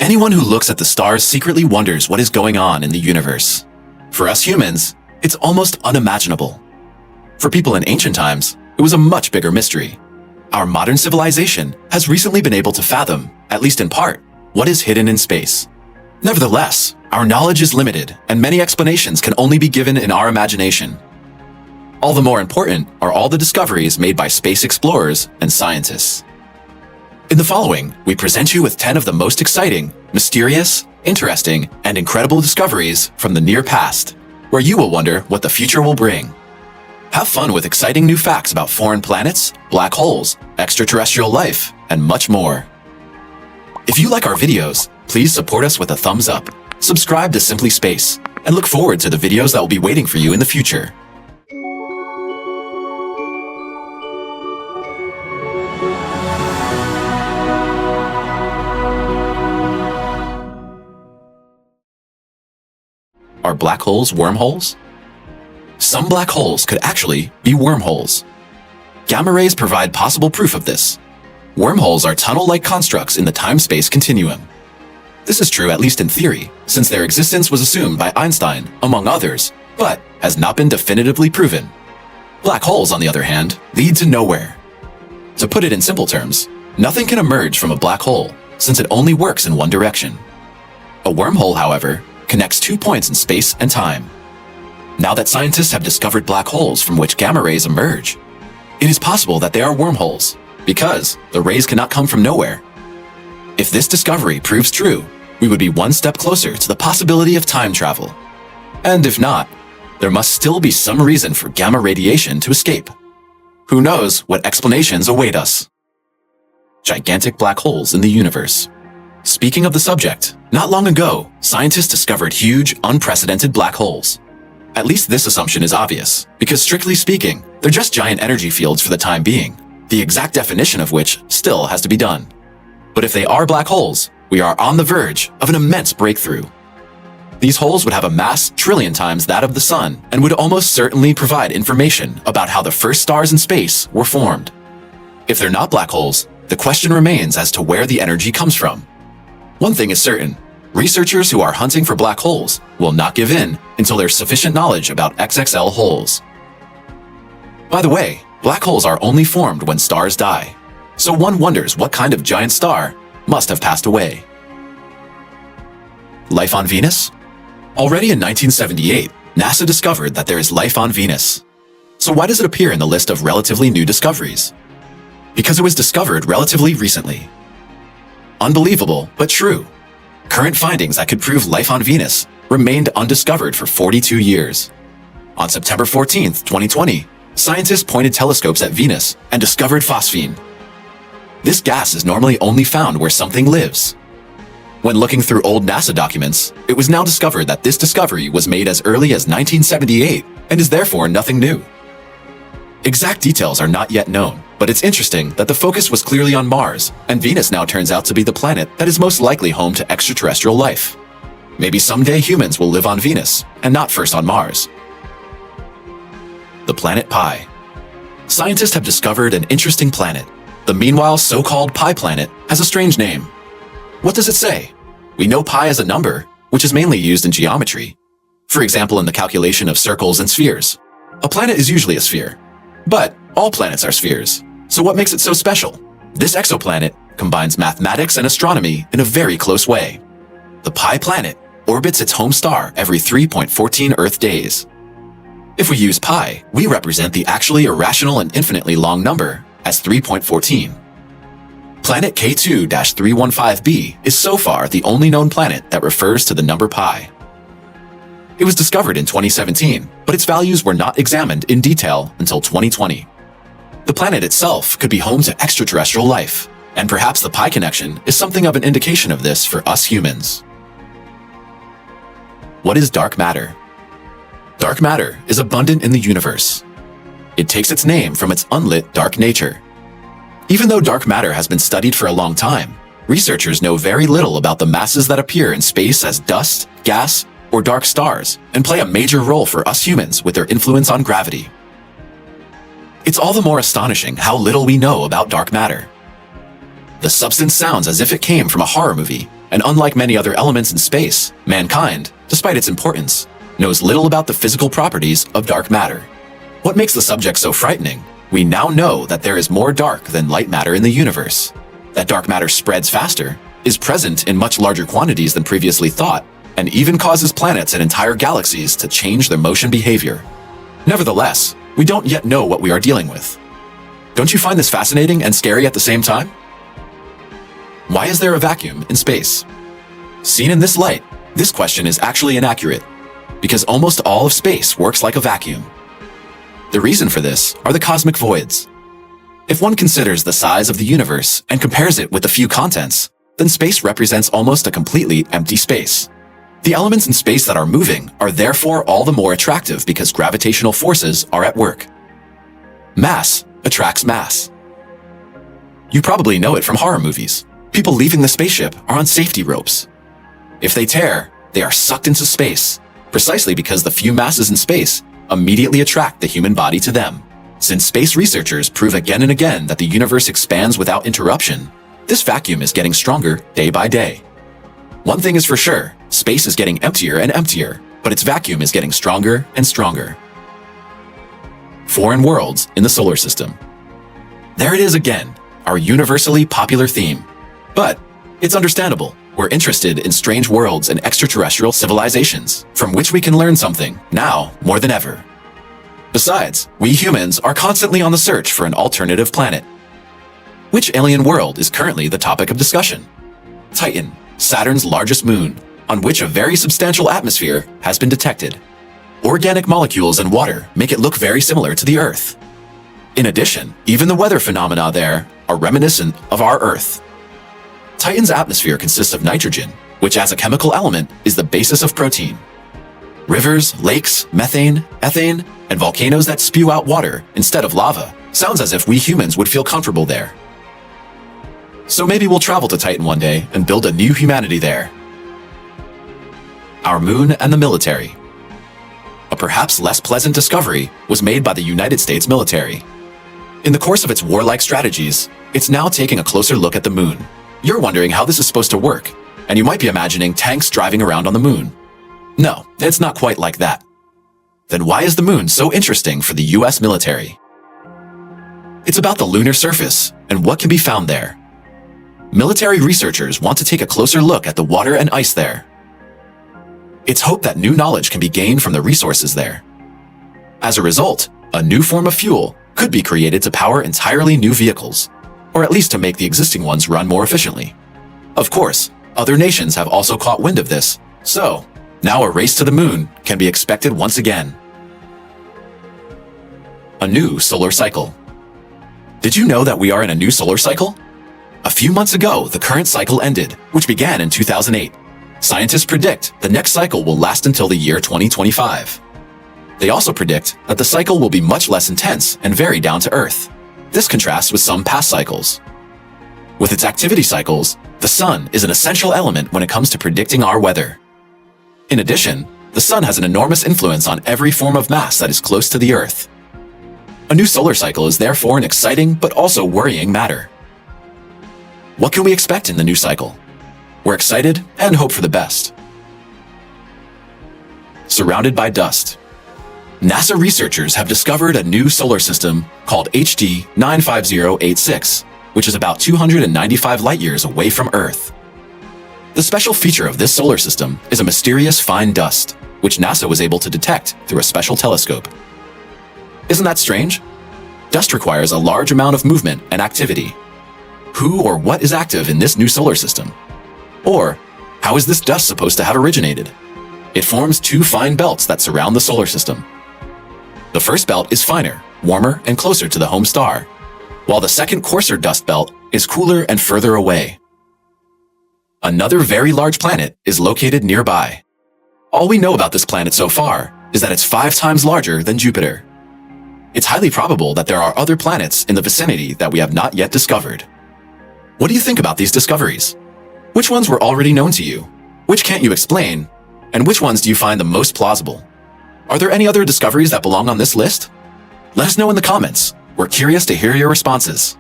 Anyone who looks at the stars secretly wonders what is going on in the universe. For us humans, it's almost unimaginable. For people in ancient times, it was a much bigger mystery. Our modern civilization has recently been able to fathom, at least in part, what is hidden in space. Nevertheless, our knowledge is limited, and many explanations can only be given in our imagination. All the more important are all the discoveries made by space explorers and scientists. In the following, we present you with 10 of the most exciting, mysterious, interesting, and incredible discoveries from the near past, where you will wonder what the future will bring. Have fun with exciting new facts about foreign planets, black holes, extraterrestrial life, and much more. If you like our videos, please support us with a thumbs up, subscribe to Simply Space, and look forward to the videos that will be waiting for you in the future. Are black holes wormholes? Some black holes could actually be wormholes. Gamma rays provide possible proof of this. Wormholes are tunnel-like constructs in the time-space continuum. This is true at least in theory, since their existence was assumed by Einstein, among others, but has not been definitively proven. Black holes, on the other hand, lead to nowhere. To put it in simple terms, nothing can emerge from a black hole, since it only works in one direction. A wormhole, however, connects 2 points in space and time. Now that scientists have discovered black holes from which gamma rays emerge, it is possible that they are wormholes, because the rays cannot come from nowhere. If this discovery proves true, we would be one step closer to the possibility of time travel. And if not, there must still be some reason for gamma radiation to escape. Who knows what explanations await us? Gigantic black holes in the universe. Speaking of the subject, not long ago, scientists discovered huge, unprecedented black holes. At least this assumption is obvious, because strictly speaking, they're just giant energy fields for the time being, the exact definition of which still has to be done. But if they are black holes, we are on the verge of an immense breakthrough. These holes would have a mass trillion times that of the Sun and would almost certainly provide information about how the first stars in space were formed. If they're not black holes, the question remains as to where the energy comes from. One thing is certain, researchers who are hunting for black holes will not give in until there's sufficient knowledge about XXL holes. By the way, black holes are only formed when stars die, so one wonders what kind of giant star must have passed away. Life on Venus? Already in 1978, NASA discovered that there is life on Venus. So why does it appear in the list of relatively new discoveries? Because it was discovered relatively recently. Unbelievable, but true. Current findings that could prove life on Venus remained undiscovered for 42 years. On September 14, 2020, scientists pointed telescopes at Venus and discovered phosphine. This gas is normally only found where something lives. When looking through old NASA documents, it was now discovered that this discovery was made as early as 1978 and is therefore nothing new. Exact details are not yet known, but it's interesting that the focus was clearly on Mars, and Venus now turns out to be the planet that is most likely home to extraterrestrial life. Maybe someday humans will live on Venus, and not first on Mars. The planet Pi. Scientists have discovered an interesting planet. The meanwhile so-called Pi planet has a strange name. What does it say? We know pi as a number, which is mainly used in geometry. For example, in the calculation of circles and spheres. A planet is usually a sphere. But all planets are spheres, so what makes it so special? This exoplanet combines mathematics and astronomy in a very close way. The Pi planet orbits its home star every 3.14 Earth days. If we use pi, we represent the actually irrational and infinitely long number as 3.14. Planet K2-315b is so far the only known planet that refers to the number pi. It was discovered in 2017, but its values were not examined in detail until 2020. The planet itself could be home to extraterrestrial life, and perhaps the Pi connection is something of an indication of this for us humans. What is dark matter? Dark matter is abundant in the universe. It takes its name from its unlit dark nature. Even though dark matter has been studied for a long time, researchers know very little about the masses that appear in space as dust, gas, or dark stars, and play a major role for us humans with their influence on gravity. It's all the more astonishing how little we know about dark matter. The substance sounds as if it came from a horror movie, And unlike many other elements in space, mankind, despite its importance, knows little about the physical properties of dark matter. What makes the subject so frightening? We now know that there is more dark than light matter in the universe, that dark matter spreads faster, is present in much larger quantities than previously thought, and even causes planets and entire galaxies to change their motion behavior. Nevertheless, we don't yet know what we are dealing with. Don't you find this fascinating and scary at the same time? Why is there a vacuum in space? Seen in this light, this question is actually inaccurate, because almost all of space works like a vacuum. The reason for this are the cosmic voids. If one considers the size of the universe and compares it with the few contents, then space represents almost a completely empty space. The elements in space that are moving are therefore all the more attractive because gravitational forces are at work. Mass attracts mass. You probably know it from horror movies. People leaving the spaceship are on safety ropes. If they tear, they are sucked into space, precisely because the few masses in space immediately attract the human body to them. Since space researchers prove again and again that the universe expands without interruption, this vacuum is getting stronger day by day. One thing is for sure, space is getting emptier and emptier, but its vacuum is getting stronger and stronger. Foreign worlds in the solar system. There it is again, our universally popular theme. But it's understandable. We're interested in strange worlds and extraterrestrial civilizations, from which we can learn something, now more than ever. Besides, we humans are constantly on the search for an alternative planet. Which alien world is currently the topic of discussion? Titan, Saturn's largest moon, on which a very substantial atmosphere has been detected. Organic molecules and water make it look very similar to the Earth. In addition, even the weather phenomena there are reminiscent of our Earth. Titan's atmosphere consists of nitrogen, which as a chemical element is the basis of protein. Rivers, lakes, methane, ethane, and volcanoes that spew out water instead of lava. Sounds as if we humans would feel comfortable there. So maybe we'll travel to Titan one day and build a new humanity there. Our moon and the military. A perhaps less pleasant discovery was made by the United States military. In the course of its warlike strategies, it's now taking a closer look at the moon. You're wondering how this is supposed to work, and you might be imagining tanks driving around on the moon. No, it's not quite like that. Then why is the moon so interesting for the US military? It's about the lunar surface and what can be found there. Military researchers want to take a closer look at the water and ice there. It's hoped that new knowledge can be gained from the resources there. As a result, a new form of fuel could be created to power entirely new vehicles, or at least to make the existing ones run more efficiently. Of course, other nations have also caught wind of this, so now a race to the moon can be expected once again. A new solar cycle. Did you know that we are in a new solar cycle? A few months ago, the current cycle ended, which began in 2008. Scientists predict the next cycle will last until the year 2025. They also predict that the cycle will be much less intense and very down to earth. This contrasts with some past cycles. With its activity cycles, the sun is an essential element when it comes to predicting our weather. In addition, the sun has an enormous influence on every form of mass that is close to the Earth. A new solar cycle is therefore an exciting but also worrying matter. What can we expect in the new cycle? We're excited and hope for the best. Surrounded by dust. NASA researchers have discovered a new solar system called HD 95086, which is about 295 light-years away from Earth. The special feature of this solar system is a mysterious fine dust, which NASA was able to detect through a special telescope. Isn't that strange? Dust requires a large amount of movement and activity. Who or what is active in this new solar system? Or, how is this dust supposed to have originated? It forms two fine belts that surround the solar system. The first belt is finer, warmer, and closer to the home star, while the second coarser dust belt is cooler and further away. Another very large planet is located nearby. All we know about this planet so far is that it's 5 times larger than Jupiter. It's highly probable that there are other planets in the vicinity that we have not yet discovered. What do you think about these discoveries? Which ones were already known to you? Which can't you explain? And which ones do you find the most plausible? Are there any other discoveries that belong on this list? Let us know in the comments. We're curious to hear your responses.